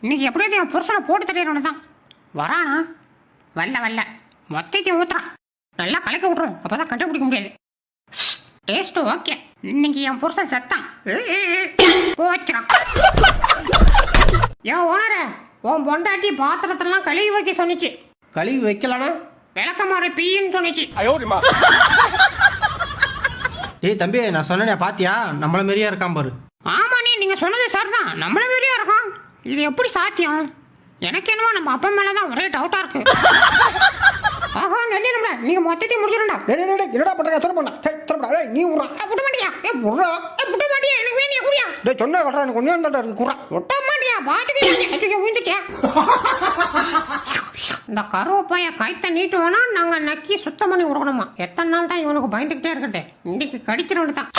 இன்னைக்கு எப்படியாவது என் புருஷனை போட்டு தள்ளிடணும் தான். வரானா? வரல மொத்தத்தையும் ஊத்துறான். நல்லா கலக்க விட்றோம், அப்பதான் கண்டுபிடிக்க முடியாது. Taste okay. இன்னைக்கு என் புருஷன் சத்தான் போச்சுறான். ஏன் ஓனர, உன் பொண்டாட்டி பாத்திரத்தெல்லாம் கழுவி வைக்க சொன்னிச்சு. கழுவி வைக்கலானா? விளக்கமாறு பீன்னு சொன்னிச்சு. டேய் தம்பி, நான் சொன்னேனே பாத்தியா? நம்மள மாரியா இருக்கான் பாரு. ஆமாண்ணே, நீங்க சொன்னது சார் தான், நம்மள மாரியா இருக்கான். இது எப்படி சாத்தியம்? எனக்கு என்னவோ நம்ம அப்பா மேலதான் ஒரே டவுட்டா இருக்கு. ஆஹா, நெல்லிடும்ல, நீங்க மொத்தத்தையும் முடிச்சிருண்டா. என்னடா பண்ற? சொல்ல பண்ண நீ விட்றா. விட மாட்டியா? விட மாட்டியா? எனக்கு வேண்டிய குடியா? டேய் சொன்ன கட்டுறா, எனக்கு கொஞ்சம் தான் இருக்கு. குறா விட்ட மாட்டியா? பாத்துக்க ஊந்துட்டியா? இந்த கருவப்பைய கைத்த நீட்டு வேணா நாங்க நக்கி சுத்தம் பண்ணி விடணுமா? எத்தனை நாள் தான் இவனுக்கு பயந்துகிட்டே இருக்கிறது? இன்னைக்கு கடிச்சிட தான்.